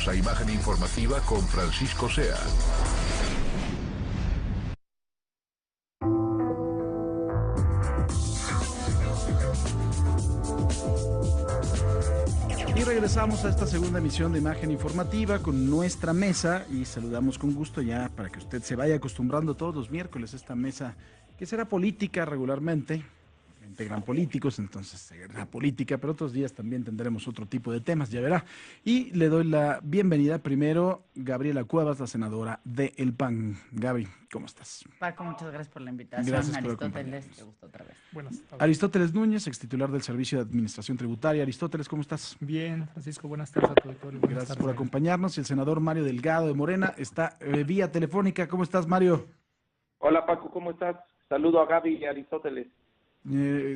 Bienvenidos a Imagen Informativa con Francisco Sea. Y regresamos a esta segunda emisión de Imagen Informativa con nuestra mesa y saludamos con gusto ya para que usted se vaya acostumbrando todos los miércoles a esta mesa que será política regularmente. Integran políticos, entonces será política, pero otros días también tendremos otro tipo de temas, ya verá. Y le doy la bienvenida primero Gabriela Cuevas, la senadora de El PAN. Gaby, ¿cómo estás? Paco, muchas gracias por la invitación. Gracias por Aristóteles, te gustó otra vez. Buenas tardes. Aristóteles Núñez, extitular del Servicio de Administración Tributaria. Aristóteles, ¿cómo estás? Bien, Francisco, buenas tardes a tu auditorio. Gracias por acompañarnos. Y el senador Mario Delgado de Morena está vía telefónica. ¿Cómo estás, Mario? Hola, Paco, ¿cómo estás? Saludo a Gaby y a Aristóteles.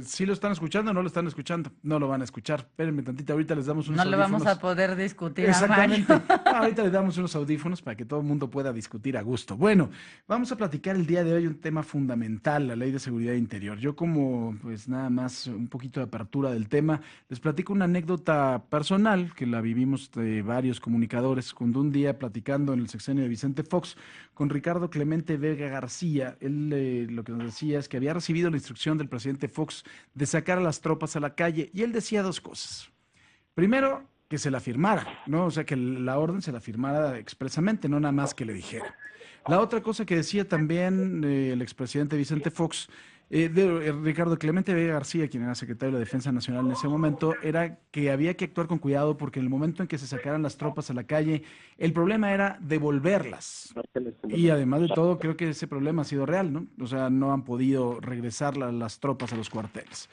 ¿Sí lo están escuchando o no lo están escuchando? No lo van a escuchar. Espérenme tantito, ahorita les damos unos audífonos. No le vamos a poder discutir Exactamente. a Mario. Ahorita les damos unos audífonos para que todo el mundo pueda discutir a gusto. Bueno, vamos a platicar el día de hoy un tema fundamental, la Ley de Seguridad Interior. Yo como, pues nada más un poquito de apertura del tema, les platico una anécdota personal que la vivimos de varios comunicadores cuando un día platicando en el sexenio de Vicente Fox con Ricardo Clemente Vega García, él lo que nos decía es que había recibido la instrucción del presidente Fox de sacar a las tropas a la calle y él decía dos cosas. Primero, que se la firmara, ¿no? O sea, que la orden se la firmara expresamente, no nada más que le dijera. La otra cosa que decía también el expresidente Vicente Fox, Ricardo Clemente Vega García, quien era secretario de la Defensa Nacional en ese momento, era que había que actuar con cuidado porque en el momento en que se sacaran las tropas a la calle, el problema era devolverlas. Y además de todo, creo que ese problema ha sido real, ¿no? O sea, no han podido regresar las tropas a los cuarteles.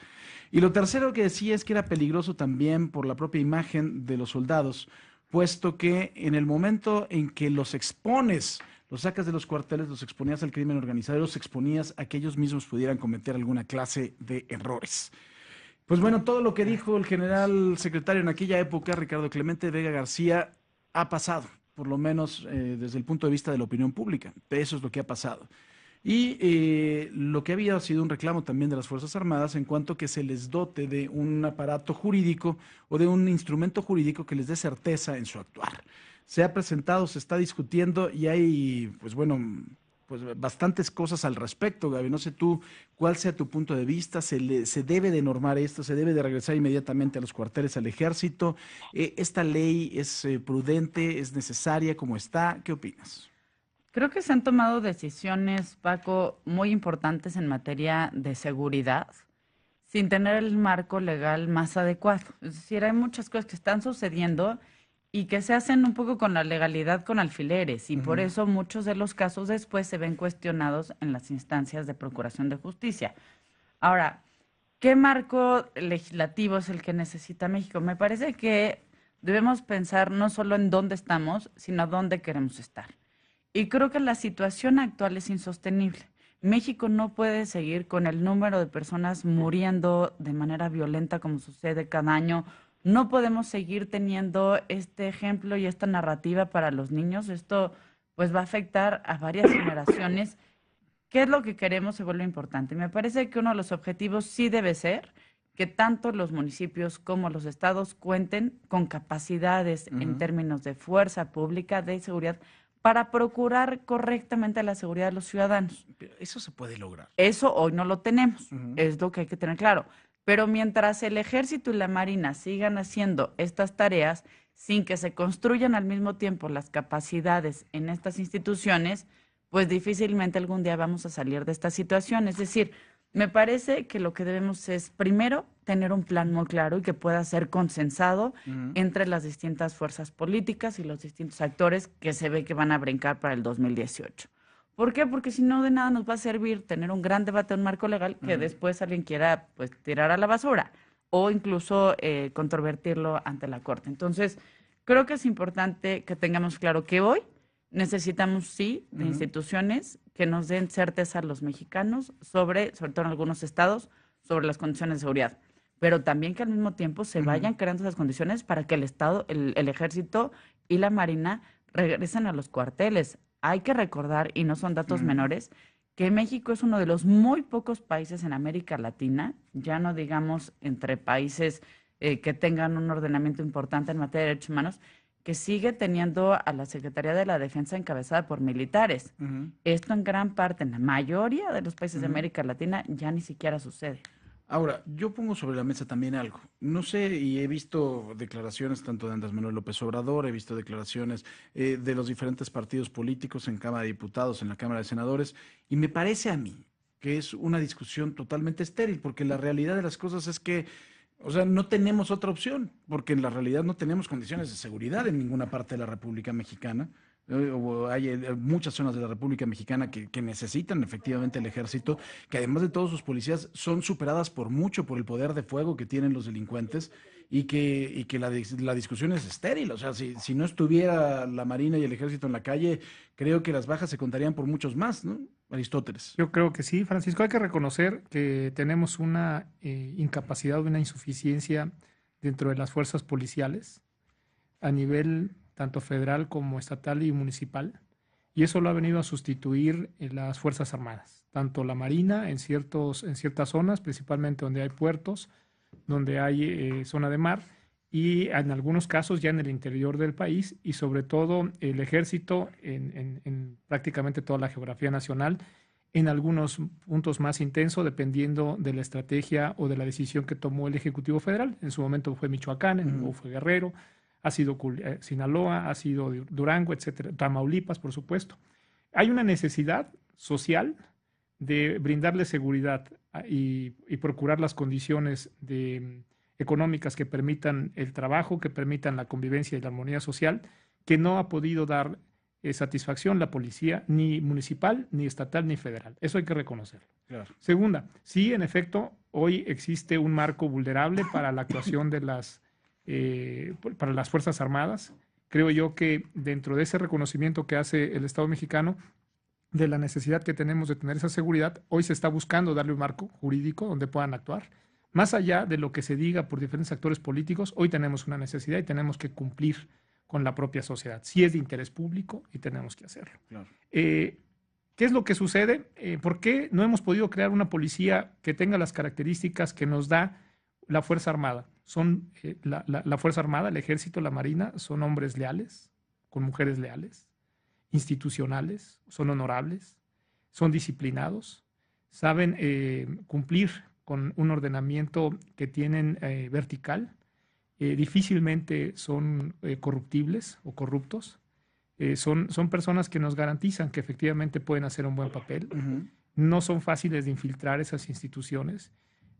Y lo tercero que decía es que era peligroso también por la propia imagen de los soldados, puesto que en el momento en que los expones, los sacas de los cuarteles, los exponías al crimen organizado, los exponías a que ellos mismos pudieran cometer alguna clase de errores. Pues bueno, todo lo que dijo el general secretario en aquella época, Ricardo Clemente Vega García, ha pasado, por lo menos desde el punto de vista de la opinión pública. Eso es lo que ha pasado. Y lo que había sido un reclamo también de las Fuerzas Armadas en cuanto que se les dote de un aparato jurídico o de un instrumento jurídico que les dé certeza en su actuar. Se ha presentado, se está discutiendo y hay, pues bueno, pues bastantes cosas al respecto, Gaby. No sé tú cuál sea tu punto de vista. ¿Se debe de normar esto? ¿Se debe de regresar inmediatamente a los cuarteles, al ejército? ¿Esta ley es prudente, es necesaria como está? ¿Qué opinas? Creo que se han tomado decisiones, Paco, muy importantes en materia de seguridad sin tener el marco legal más adecuado. Es decir, hay muchas cosas que están sucediendo y que se hacen un poco con la legalidad con alfileres y por eso muchos de los casos después se ven cuestionados en las instancias de procuración de justicia. Ahora, ¿qué marco legislativo es el que necesita México? Me parece que debemos pensar no solo en dónde estamos, sino a dónde queremos estar. Y creo que la situación actual es insostenible. México no puede seguir con el número de personas muriendo de manera violenta como sucede cada año. No podemos seguir teniendo este ejemplo y esta narrativa para los niños. Esto pues va a afectar a varias generaciones. ¿Qué es lo que queremos? Se vuelve importante. Me parece que uno de los objetivos sí debe ser que tanto los municipios como los estados cuenten con capacidades en términos de fuerza pública, de seguridad, para procurar correctamente la seguridad de los ciudadanos. Pero eso se puede lograr. Eso hoy no lo tenemos, es lo que hay que tener claro. Pero mientras el Ejército y la Marina sigan haciendo estas tareas sin que se construyan al mismo tiempo las capacidades en estas instituciones, pues difícilmente algún día vamos a salir de esta situación. Es decir, me parece que lo que debemos es, primero, tener un plan muy claro y que pueda ser consensado entre las distintas fuerzas políticas y los distintos actores que se ve que van a brincar para el 2018. ¿Por qué? Porque si no, de nada nos va a servir tener un gran debate, un marco legal que después alguien quiera pues tirar a la basura o incluso controvertirlo ante la Corte. Entonces, creo que es importante que tengamos claro que hoy necesitamos, sí, de instituciones que nos den certeza a los mexicanos sobre todo en algunos estados, sobre las condiciones de seguridad, pero también que al mismo tiempo se vayan creando esas condiciones para que el Estado, el Ejército y la Marina regresen a los cuarteles. Hay que recordar, y no son datos menores, que México es uno de los muy pocos países en América Latina, ya no digamos entre países que tengan un ordenamiento importante en materia de derechos humanos, que sigue teniendo a la Secretaría de la Defensa encabezada por militares. Esto en gran parte, en la mayoría de los países de América Latina, ya ni siquiera sucede. Ahora, yo pongo sobre la mesa también algo. No sé, y he visto declaraciones tanto de Andrés Manuel López Obrador, he visto declaraciones de los diferentes partidos políticos en Cámara de Diputados, en la Cámara de Senadores, y me parece a mí que es una discusión totalmente estéril, porque la realidad de las cosas es que, o sea, no tenemos otra opción, porque en la realidad no tenemos condiciones de seguridad en ninguna parte de la República Mexicana. O hay muchas zonas de la República Mexicana que necesitan efectivamente el ejército, que además de todos sus policías son superadas por mucho por el poder de fuego que tienen los delincuentes y que la discusión es estéril. O sea, si no estuviera la Marina y el ejército en la calle, creo que las bajas se contarían por muchos más, ¿no? Aristóteles. Yo creo que sí, Francisco. Hay que reconocer que tenemos una incapacidad, una insuficiencia dentro de las fuerzas policiales a nivel tanto federal como estatal y municipal, y eso lo ha venido a sustituir las Fuerzas Armadas, tanto la Marina en ciertas zonas, principalmente donde hay puertos, donde hay zona de mar, y en algunos casos ya en el interior del país, y sobre todo el Ejército en prácticamente toda la geografía nacional, en algunos puntos más intenso, dependiendo de la estrategia o de la decisión que tomó el Ejecutivo Federal. En su momento fue Michoacán, o fue Guerrero, ha sido Sinaloa, ha sido Durango, etcétera, Tamaulipas, por supuesto. Hay una necesidad social de brindarle seguridad y procurar las condiciones económicas que permitan el trabajo, que permitan la convivencia y la armonía social, que no ha podido dar satisfacción la policía, ni municipal, ni estatal, ni federal. Eso hay que reconocerlo. Claro. Segunda, sí, en efecto, hoy existe un marco vulnerable para la actuación de para las Fuerzas Armadas. Creo yo que dentro de ese reconocimiento que hace el Estado mexicano de la necesidad que tenemos de tener esa seguridad, hoy se está buscando darle un marco jurídico donde puedan actuar. Más allá de lo que se diga por diferentes actores políticos, hoy tenemos una necesidad y tenemos que cumplir con la propia sociedad. Sí es de interés público y tenemos que hacerlo. Claro. ¿Qué es lo que sucede? ¿Por qué no hemos podido crear una policía que tenga las características que nos da la Fuerza Armada? La Fuerza Armada, el Ejército, la Marina, son hombres leales, con mujeres leales, institucionales, son honorables, son disciplinados, saben cumplir con un ordenamiento que tienen vertical, difícilmente son corruptibles o corruptos, son personas que nos garantizan que efectivamente pueden hacer un buen papel, no son fáciles de infiltrar esas instituciones.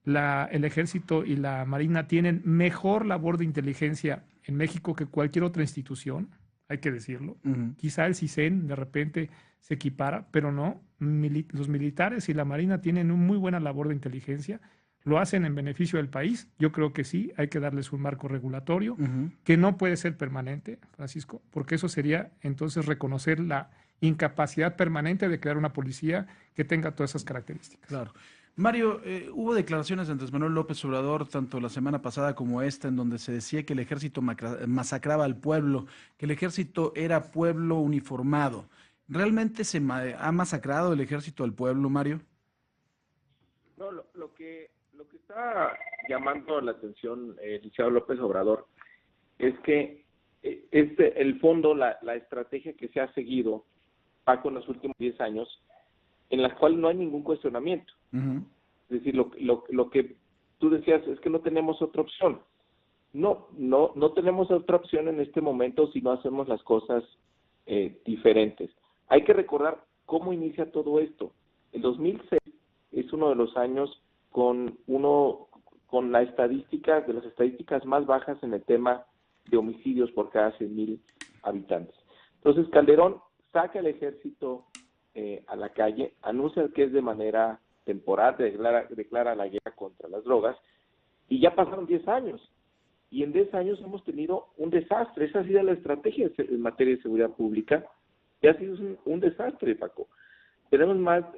El Ejército y la Marina tienen mejor labor de inteligencia en México que cualquier otra institución, hay que decirlo. Quizá el CISEN de repente se equipara, pero no. Los militares y la Marina tienen una muy buena labor de inteligencia, lo hacen en beneficio del país. Yo creo que sí, hay que darles un marco regulatorio que no puede ser permanente, Francisco, porque eso sería entonces reconocer la incapacidad permanente de crear una policía que tenga todas esas características. Claro. Mario, hubo declaraciones de Andrés Manuel López Obrador, tanto la semana pasada como esta, en donde se decía que el ejército masacraba al pueblo, que el ejército era pueblo uniformado. ¿Realmente ha masacrado el ejército al pueblo, Mario? No, lo que está llamando la atención el licenciado López Obrador es que el fondo, la estrategia que se ha seguido, Paco, en los últimos 10 años, en la cual no hay ningún cuestionamiento. Es decir, lo que tú decías es que no tenemos otra opción. No tenemos otra opción en este momento si no hacemos las cosas diferentes. Hay que recordar cómo inicia todo esto. El 2006 es uno de los años con las estadísticas más bajas en el tema de homicidios por cada 100,000 habitantes. Entonces Calderón saca el ejército a la calle, anuncia que es de manera temporal, declara la guerra contra las drogas, y ya pasaron 10 años. Y en 10 años hemos tenido un desastre. Esa ha sido la estrategia en materia de seguridad pública, y ha sido un desastre, Paco. Tenemos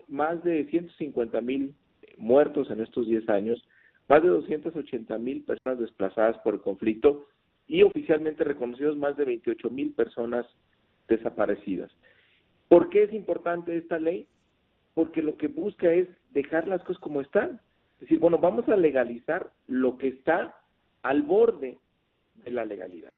más de 150,000 muertos en estos 10 años, más de 280,000 personas desplazadas por el conflicto y oficialmente reconocidos más de 28,000 personas desaparecidas. ¿Por qué es importante esta ley? Porque lo que busca es dejar las cosas como están. Es decir, bueno, vamos a legalizar lo que está al borde de la legalidad.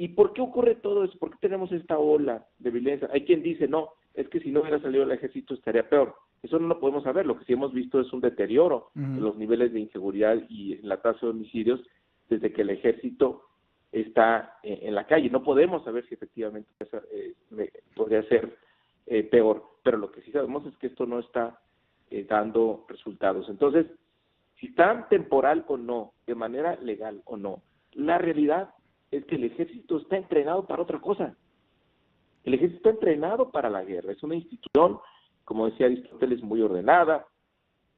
¿Y por qué ocurre todo eso? ¿Por qué tenemos esta ola de violencia? Hay quien dice, no, es que si no hubiera salido el ejército estaría peor. Eso no lo podemos saber. Lo que sí hemos visto es un deterioro en los niveles de inseguridad y en la tasa de homicidios desde que el ejército está en la calle. No podemos saber si efectivamente podría ser peor, pero lo que sí sabemos es que esto no está dando resultados. Entonces, si está temporal o no, de manera legal o no, la realidad es que el ejército está entrenado para otra cosa. El ejército está entrenado para la guerra. Es una institución, como decía Aristóteles, muy ordenada,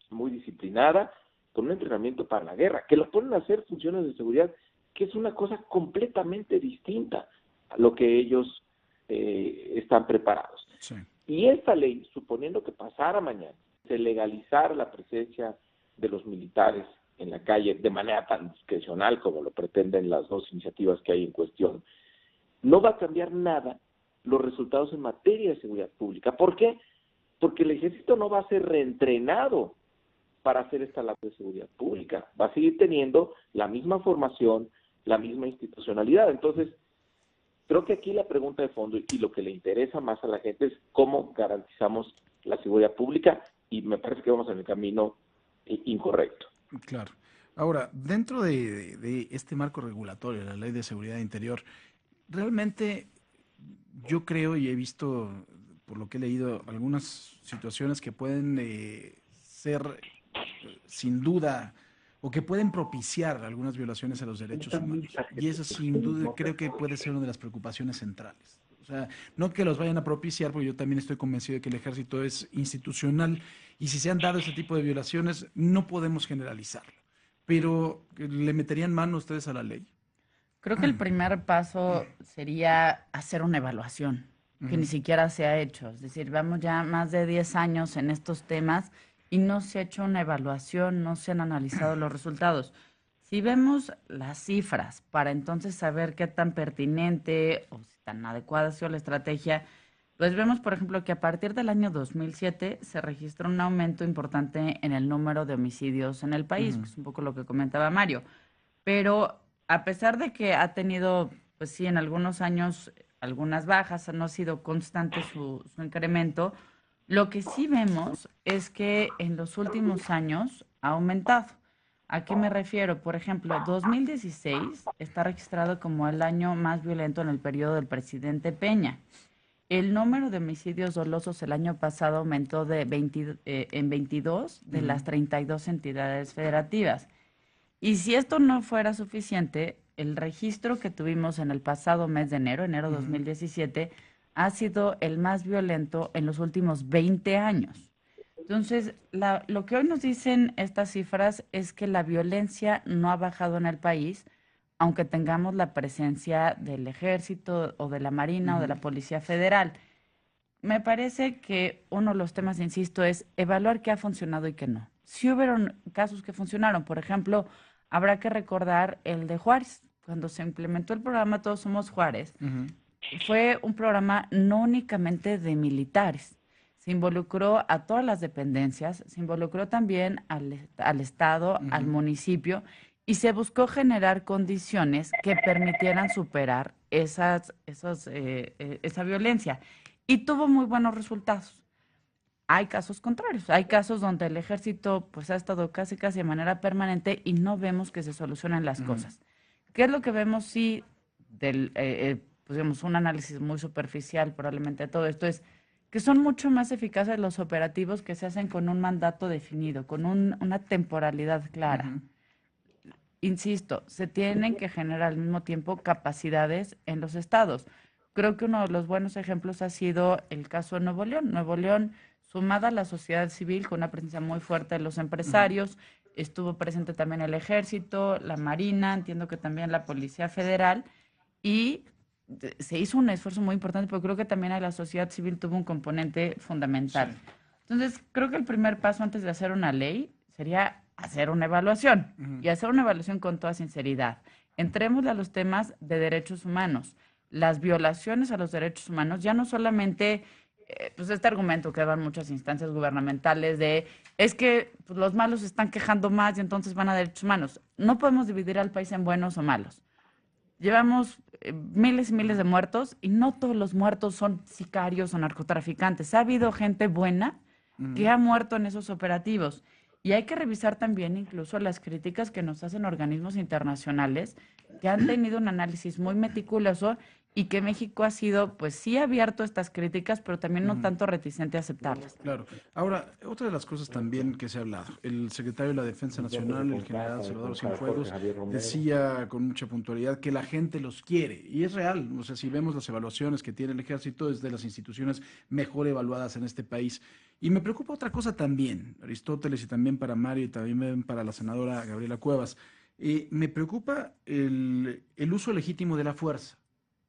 muy disciplinada, con un entrenamiento para la guerra, que lo ponen a hacer funciones de seguridad, que es una cosa completamente distinta a lo que ellos están preparados. Sí. Y esta ley, suponiendo que pasara mañana, se legalizara la presencia de los militares en la calle de manera tan discrecional como lo pretenden las dos iniciativas que hay en cuestión, no va a cambiar nada los resultados en materia de seguridad pública. ¿Por qué? Porque el ejército no va a ser reentrenado para hacer esta labor de seguridad pública. Va a seguir teniendo la misma formación, la misma institucionalidad. Entonces, creo que aquí la pregunta de fondo y lo que le interesa más a la gente es cómo garantizamos la seguridad pública, y me parece que vamos en el camino incorrecto. Claro. Ahora, dentro de este marco regulatorio, la Ley de Seguridad Interior, realmente yo creo y he visto, por lo que he leído, algunas situaciones que pueden ser sin duda o que pueden propiciar algunas violaciones a los derechos humanos. Y eso sin duda creo que puede ser una de las preocupaciones centrales. O sea, no que los vayan a propiciar, porque yo también estoy convencido de que el ejército es institucional y si se han dado ese tipo de violaciones no podemos generalizarlo. Pero ¿le meterían mano ustedes a la ley? Creo que el primer paso sería hacer una evaluación, que ni siquiera se ha hecho. Es decir, vamos ya más de 10 años en estos temas y no se ha hecho una evaluación, no se han analizado los resultados. Si vemos las cifras para entonces saber qué tan pertinente o si tan adecuada ha sido la estrategia, pues vemos, por ejemplo, que a partir del año 2007 se registró un aumento importante en el número de homicidios en el país, que es un poco lo que comentaba Mario. Pero a pesar de que ha tenido, pues sí, en algunos años algunas bajas, no ha sido constante su incremento, lo que sí vemos es que en los últimos años ha aumentado. ¿A qué me refiero? Por ejemplo, 2016 está registrado como el año más violento en el periodo del presidente Peña. El número de homicidios dolosos el año pasado aumentó en 22 de las 32 entidades federativas. Y si esto no fuera suficiente, el registro que tuvimos en el pasado mes de enero 2017, ha sido el más violento en los últimos 20 años. Entonces, lo que hoy nos dicen estas cifras es que la violencia no ha bajado en el país, aunque tengamos la presencia del Ejército o de la Marina o de la Policía Federal. Me parece que uno de los temas, insisto, es evaluar qué ha funcionado y qué no. Sí hubieron casos que funcionaron. Por ejemplo, habrá que recordar el de Juárez. Cuando se implementó el programa Todos Somos Juárez, fue un programa no únicamente de militares. Se involucró a todas las dependencias, se involucró también al Estado, al municipio, y se buscó generar condiciones que permitieran superar esa violencia. Y tuvo muy buenos resultados. Hay casos contrarios, hay casos donde el ejército pues ha estado casi de manera permanente y no vemos que se solucionen las cosas. ¿Qué es lo que vemos? Sí, pues digamos, un análisis muy superficial probablemente de todo esto es que son mucho más eficaces los operativos que se hacen con un mandato definido, con una temporalidad clara. Insisto, se tienen que generar al mismo tiempo capacidades en los estados. Creo que uno de los buenos ejemplos ha sido el caso de Nuevo León. Nuevo León, sumada a la sociedad civil, con una presencia muy fuerte de los empresarios, estuvo presente también el Ejército, la Marina, entiendo que también la Policía Federal, y se hizo un esfuerzo muy importante, pero creo que también la sociedad civil tuvo un componente fundamental. Sí. Entonces, creo que el primer paso antes de hacer una ley sería hacer una evaluación, y hacer una evaluación con toda sinceridad. Entrémosle a los temas de derechos humanos. Las violaciones a los derechos humanos, ya no solamente pues este argumento que dan muchas instancias gubernamentales de es que pues, los malos se están quejando más y entonces van a derechos humanos. No podemos dividir al país en buenos o malos. llevamos miles y miles de muertos y no todos los muertos son sicarios o narcotraficantes. Ha habido gente buena que ha muerto en esos operativos. Y hay que revisar también incluso las críticas que nos hacen organismos internacionales que han tenido un análisis muy meticuloso y que México ha sido, pues sí abierto a estas críticas, pero también no tanto reticente a aceptarlas. Claro. Ahora, otra de las cosas también que se ha hablado, el secretario de la Defensa Nacional, el general Salvador Cienfuegos, decía con mucha puntualidad que la gente los quiere, y es real. O sea, si vemos las evaluaciones que tiene el Ejército, es de las instituciones mejor evaluadas en este país. Y me preocupa otra cosa también, Aristóteles, y también para Mario, y también para la senadora Gabriela Cuevas. Me preocupa el uso legítimo de la fuerza,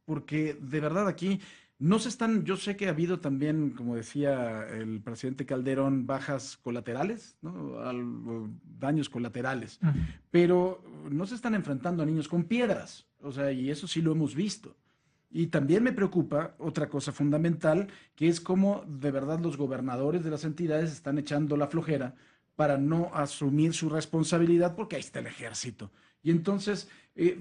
porque de verdad aquí no se están, yo sé que ha habido también, como decía el presidente Calderón, bajas colaterales, ¿no? Daños colaterales, pero no se están enfrentando a niños con piedras, o sea, y eso sí lo hemos visto. Y también me preocupa otra cosa fundamental, que es cómo de verdad los gobernadores de las entidades están echando la flojera para no asumir su responsabilidad, porque ahí está el ejército. Y entonces,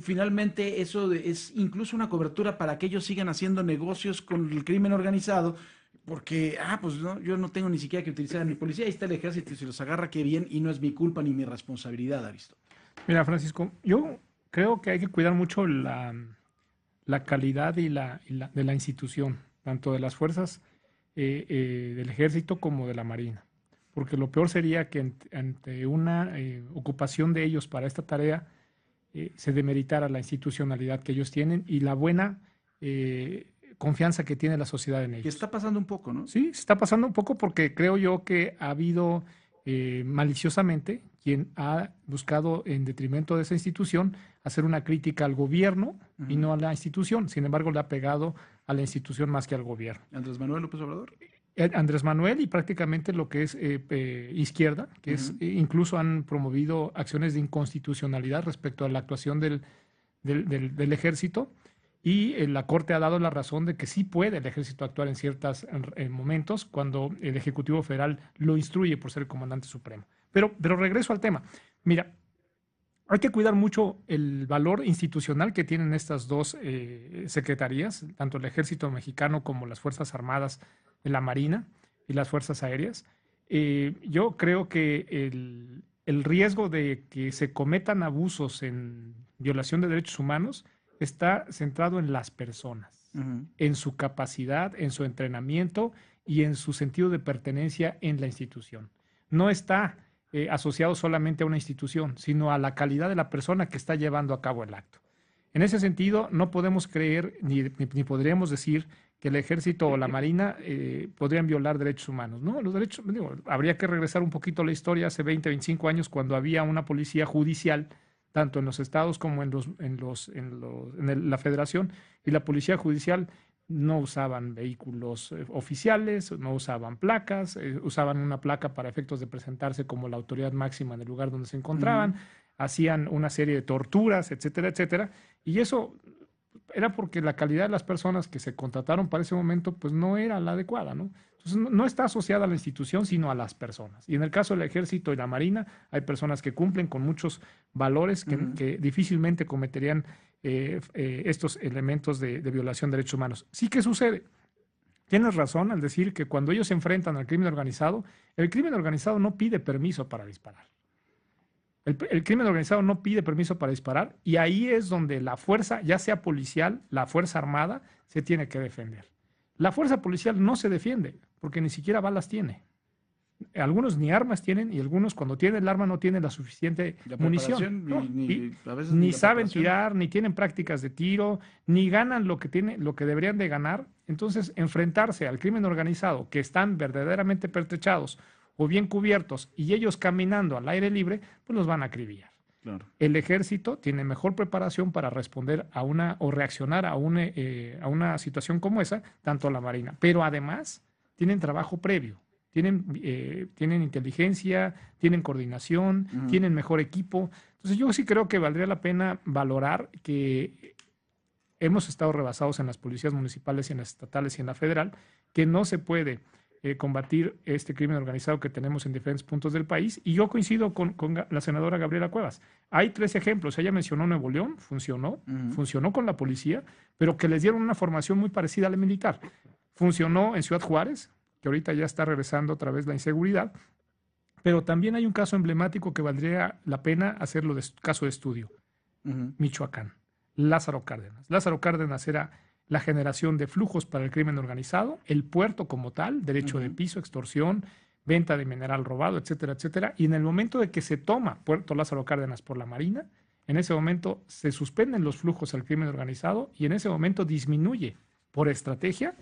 finalmente, eso es incluso una cobertura para que ellos sigan haciendo negocios con el crimen organizado, porque, pues no, yo no tengo ni siquiera que utilizar a mi policía, ahí está el ejército, y si los agarra, qué bien, y no es mi culpa ni mi responsabilidad, Aristóteles. Mira, Francisco, yo creo que hay que cuidar mucho la calidad de la institución, tanto de las fuerzas del ejército como de la marina. Porque lo peor sería que ante una ocupación de ellos para esta tarea se demeritara la institucionalidad que ellos tienen y la buena confianza que tiene la sociedad en ellos. Y está pasando un poco, ¿no? Sí, está pasando un poco porque creo yo que ha habido maliciosamente quien ha buscado en detrimento de esa institución hacer una crítica al gobierno y no a la institución. Sin embargo, le ha pegado a la institución más que al gobierno. ¿Andrés Manuel López Obrador? Andrés Manuel y prácticamente lo que es izquierda, que es incluso han promovido acciones de inconstitucionalidad respecto a la actuación del ejército, y la Corte ha dado la razón de que sí puede el ejército actuar en ciertos momentos cuando el Ejecutivo Federal lo instruye por ser el comandante supremo. Pero regreso al tema. Mira, hay que cuidar mucho el valor institucional que tienen estas dos secretarías, tanto el Ejército Mexicano como las Fuerzas Armadas de la Marina y las Fuerzas Aéreas. Yo creo que el riesgo de que se cometan abusos en violación de derechos humanos está centrado en las personas, en su capacidad, en su entrenamiento y en su sentido de pertenencia en la institución. No está asociado solamente a una institución, sino a la calidad de la persona que está llevando a cabo el acto. En ese sentido, no podemos creer ni podríamos decir que el ejército o la marina podrían violar derechos humanos, ¿no? Los derechos, habría que regresar un poquito a la historia hace 20, 25 años cuando había una policía judicial, tanto en los estados como en la federación, y la policía judicial no usaban vehículos oficiales, no usaban placas, usaban una placa para efectos de presentarse como la autoridad máxima en el lugar donde se encontraban, hacían una serie de torturas, etcétera, etcétera, y eso era porque la calidad de las personas que se contrataron para ese momento pues no era la adecuada, ¿no? Entonces no está asociada a la institución, sino a las personas. Y en el caso del Ejército y la Marina, hay personas que cumplen con muchos valores que difícilmente cometerían estos elementos de violación de derechos humanos. Sí que sucede. Tienes razón al decir que cuando ellos se enfrentan al crimen organizado, el crimen organizado no pide permiso para disparar. El crimen organizado no pide permiso para disparar, y ahí es donde la fuerza, ya sea policial, la fuerza armada, se tiene que defender. La fuerza policial no se defiende porque ni siquiera balas tiene. Algunos ni armas tienen, y algunos cuando tienen el arma no tienen la suficiente munición. Ni saben tirar, ni tienen prácticas de tiro, ni ganan lo que deberían de ganar. Entonces, enfrentarse al crimen organizado, que están verdaderamente pertrechados o bien cubiertos, y ellos caminando al aire libre, pues los van a acribillar. Claro. El ejército tiene mejor preparación para responder o reaccionar a una situación como esa, tanto la marina. Pero además tienen trabajo previo, tienen inteligencia, tienen coordinación, tienen mejor equipo. Entonces yo sí creo que valdría la pena valorar que hemos estado rebasados en las policías municipales y en las estatales y en la federal, que no se puede combatir este crimen organizado que tenemos en diferentes puntos del país. Y yo coincido con la senadora Gabriela Cuevas. Hay 3 ejemplos. Ella mencionó Nuevo León, funcionó con la policía, pero que les dieron una formación muy parecida a la militar. Funcionó en Ciudad Juárez, que ahorita ya está regresando otra vez la inseguridad, pero también hay un caso emblemático que valdría la pena hacerlo de caso de estudio. Michoacán, Lázaro Cárdenas. Lázaro Cárdenas era la generación de flujos para el crimen organizado, el puerto como tal, derecho de piso, extorsión, venta de mineral robado, etcétera, etcétera. Y en el momento de que se toma Puerto Lázaro Cárdenas por la Marina, en ese momento se suspenden los flujos al crimen organizado y en ese momento disminuye por estrategia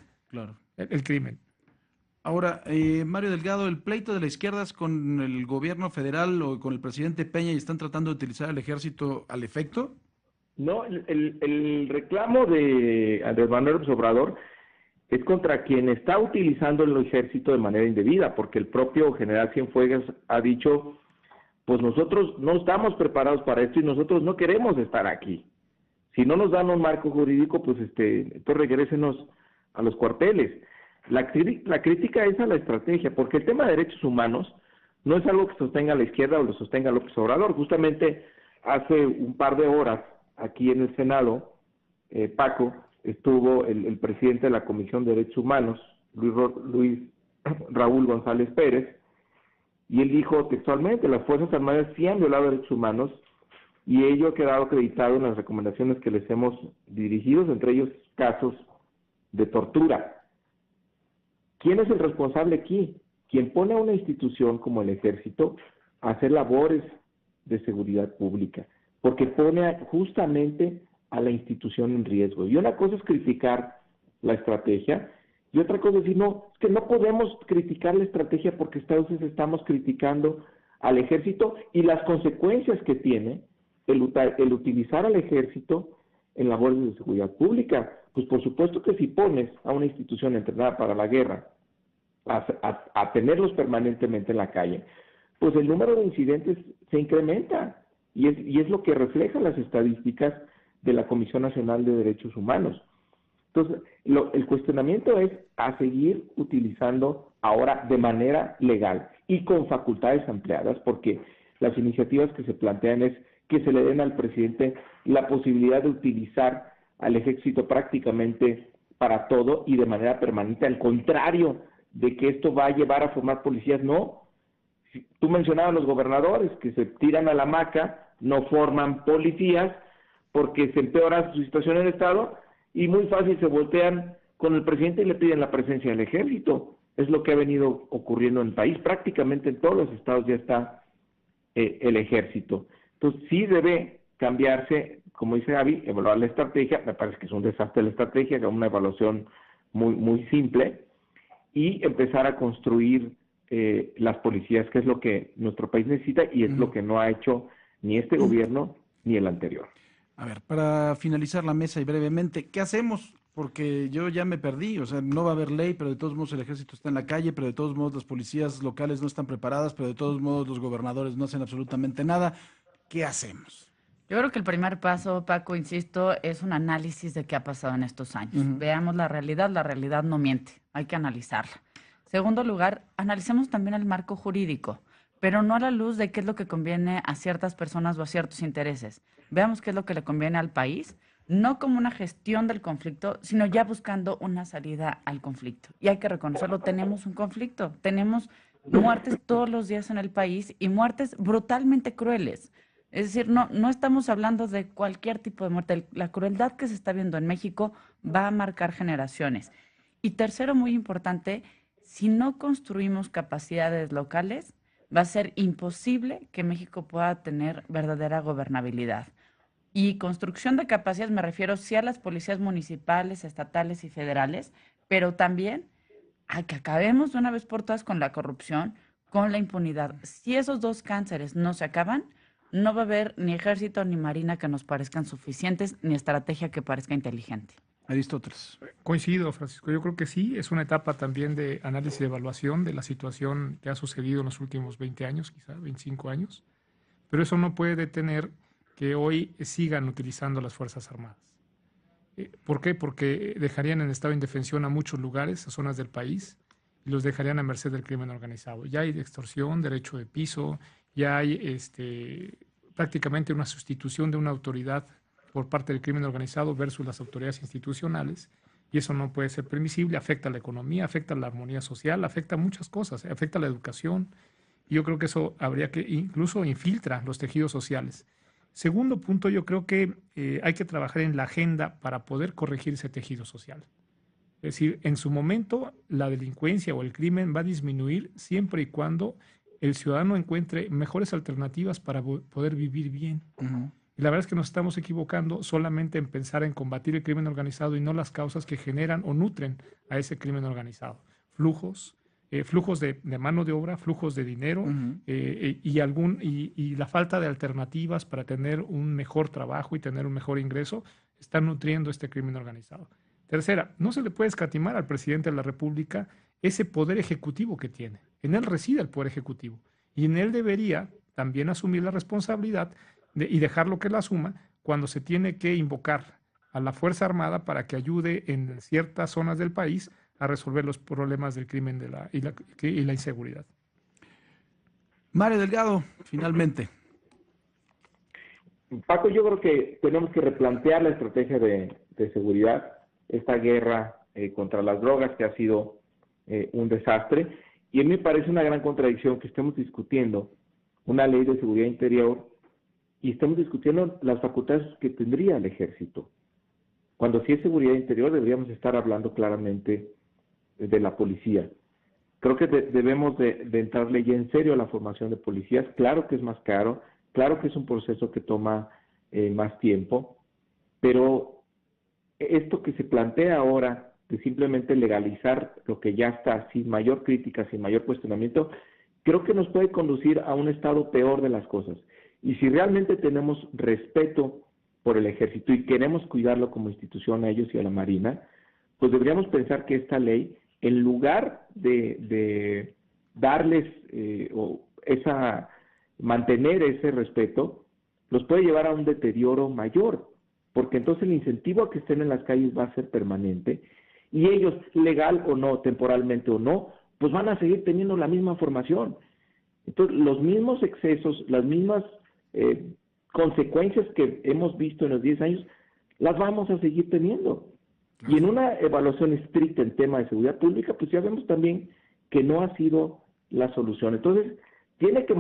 el crimen. Ahora, Mario Delgado, el pleito de la izquierda es con el gobierno federal o con el presidente Peña y están tratando de utilizar el ejército al efecto. No, el reclamo de Andrés Manuel López Obrador es contra quien está utilizando el ejército de manera indebida, porque el propio general Cienfuegos ha dicho, pues nosotros no estamos preparados para esto y nosotros no queremos estar aquí. Si no nos dan un marco jurídico, pues entonces regrésenos a los cuarteles. La crítica es a la estrategia, porque el tema de derechos humanos no es algo que sostenga la izquierda o lo sostenga López Obrador. Justamente hace un par de horas aquí en el Senado, Paco, estuvo el presidente de la Comisión de Derechos Humanos, Luis Raúl González Pérez, y él dijo textualmente, las Fuerzas Armadas sí han violado derechos humanos y ello ha quedado acreditado en las recomendaciones que les hemos dirigido, entre ellos casos de tortura. ¿Quién es el responsable aquí? Quien pone a una institución como el Ejército a hacer labores de seguridad pública, porque pone justamente a la institución en riesgo. Y una cosa es criticar la estrategia, y otra cosa es decir, no, es que no podemos criticar la estrategia porque entonces estamos criticando al Ejército y las consecuencias que tiene el utilizar al Ejército en labores de seguridad pública. Pues por supuesto que si pones a una institución entrenada para la guerra a tenerlos permanentemente en la calle, pues el número de incidentes se incrementa y es lo que reflejan las estadísticas de la Comisión Nacional de Derechos Humanos. Entonces, el cuestionamiento es a seguir utilizando ahora de manera legal y con facultades ampliadas, porque las iniciativas que se plantean es que se le den al presidente la posibilidad de utilizar al Ejército prácticamente para todo y de manera permanente, al contrario de que esto va a llevar a formar policías, no. Tú mencionabas a los gobernadores que se tiran a la hamaca, no forman policías porque se empeora su situación en el Estado y muy fácil se voltean con el presidente y le piden la presencia del Ejército. Es lo que ha venido ocurriendo en el país. Prácticamente en todos los estados ya está el Ejército. Entonces sí debe cambiarse, como dice Gaby, evaluar la estrategia. Me parece que es un desastre la estrategia, que es una evaluación muy simple, y empezar a construir las policías, que es lo que nuestro país necesita y es lo que no ha hecho ni este gobierno ni el anterior. A ver, para finalizar la mesa y brevemente, ¿qué hacemos? Porque yo ya me perdí, o sea, no va a haber ley, pero de todos modos el Ejército está en la calle, pero de todos modos las policías locales no están preparadas, pero de todos modos los gobernadores no hacen absolutamente nada. ¿Qué hacemos? Yo creo que el primer paso, Paco, insisto, es un análisis de qué ha pasado en estos años. Veamos la realidad no miente, hay que analizarla. Segundo lugar, analicemos también el marco jurídico, pero no a la luz de qué es lo que conviene a ciertas personas o a ciertos intereses. Veamos qué es lo que le conviene al país, no como una gestión del conflicto, sino ya buscando una salida al conflicto. Y hay que reconocerlo, tenemos un conflicto, tenemos muertes todos los días en el país y muertes brutalmente crueles. Es decir, no estamos hablando de cualquier tipo de muerte. La crueldad que se está viendo en México va a marcar generaciones. Y tercero, muy importante, si no construimos capacidades locales, va a ser imposible que México pueda tener verdadera gobernabilidad. Y construcción de capacidades me refiero sí a las policías municipales, estatales y federales, pero también a que acabemos de una vez por todas con la corrupción, con la impunidad. Si esos dos cánceres no se acaban, no va a haber ni ejército ni marina que nos parezcan suficientes, ni estrategia que parezca inteligente. Aristóteles. Coincido, Francisco. Yo creo que sí, es una etapa también de análisis y evaluación de la situación que ha sucedido en los últimos 20 años, quizá 25 años, pero eso no puede detener que hoy sigan utilizando las Fuerzas Armadas. ¿Por qué? Porque dejarían en estado de indefensión a muchos lugares, a zonas del país, y los dejarían a merced del crimen organizado. Ya hay extorsión, derecho de piso, ya hay prácticamente una sustitución de una autoridad por parte del crimen organizado versus las autoridades institucionales, y eso no puede ser permisible, afecta a la economía, afecta a la armonía social, afecta a muchas cosas, afecta a la educación, y yo creo que eso habría que, incluso infiltra los tejidos sociales. Segundo punto, yo creo que hay que trabajar en la agenda para poder corregir ese tejido social. Es decir, en su momento la delincuencia o el crimen va a disminuir siempre y cuando el ciudadano encuentre mejores alternativas para poder vivir bien. Ujú. Y la verdad es que nos estamos equivocando solamente en pensar en combatir el crimen organizado y no las causas que generan o nutren a ese crimen organizado. Flujos de mano de obra, flujos de dinero, Ujú. y la falta de alternativas para tener un mejor trabajo y tener un mejor ingreso están nutriendo este crimen organizado. Tercera, no se le puede escatimar al presidente de la República ese poder ejecutivo que tiene. En él reside el poder ejecutivo y en él debería también asumir la responsabilidad y dejarlo que la asuma cuando se tiene que invocar a la Fuerza Armada para que ayude en ciertas zonas del país a resolver los problemas del crimen y la inseguridad. Mario Delgado, finalmente. Paco, yo creo que tenemos que replantear la estrategia de seguridad, esta guerra contra las drogas que ha sido un desastre, y a mí me parece una gran contradicción que estemos discutiendo una ley de seguridad interior y estemos discutiendo las facultades que tendría el ejército. Cuando si es seguridad interior deberíamos estar hablando claramente de la policía. Creo que debemos de entrarle ya en serio a la formación de policías. Claro que es más caro, claro que es un proceso que toma más tiempo, pero esto que se plantea ahora de simplemente legalizar lo que ya está sin mayor crítica, sin mayor cuestionamiento, creo que nos puede conducir a un estado peor de las cosas. Y si realmente tenemos respeto por el ejército y queremos cuidarlo como institución a ellos y a la Marina, pues deberíamos pensar que esta ley, en lugar de darles mantener ese respeto, los puede llevar a un deterioro mayor, porque entonces el incentivo a que estén en las calles va a ser permanente, y ellos, legal o no, temporalmente o no, pues van a seguir teniendo la misma formación. Entonces, los mismos excesos, las mismas consecuencias que hemos visto en los 10 años, las vamos a seguir teniendo. Y en una evaluación estricta en tema de seguridad pública, pues ya vemos también que no ha sido la solución. Entonces, tiene que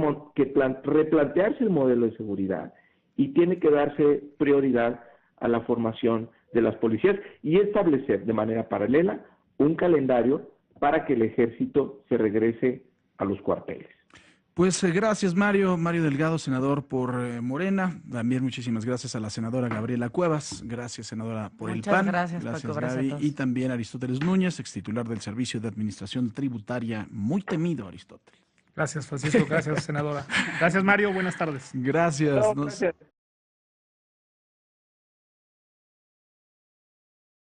replantearse el modelo de seguridad y tiene que darse prioridad a la formación de las policías y establecer de manera paralela un calendario para que el ejército se regrese a los cuarteles. Pues gracias, Mario Delgado, senador por Morena. También muchísimas gracias a la senadora Gabriela Cuevas. Gracias, senadora, por Muchas el PAN. gracias, Paco, gracias a Gaby. todos. Y también a Aristóteles Núñez, extitular del Servicio de Administración Tributaria. Muy temido, Aristóteles. Gracias, Francisco. Gracias, senadora. Gracias, Mario. Buenas tardes. Gracias. No, gracias.